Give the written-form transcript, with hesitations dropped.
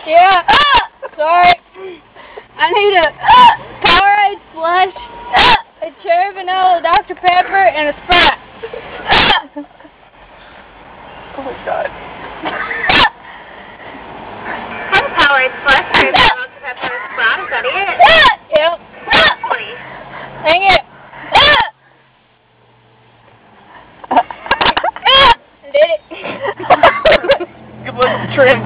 Yeah. Sorry. I need a Powerade slush, a cherry vanilla Dr. Pepper, and a Sprite. Oh my God. Have a Powerade slush, cherry vanilla Dr. Pepper, and a Sprite. Is that it? Yep. Please. Dang it. Did it. Good luck with the trim.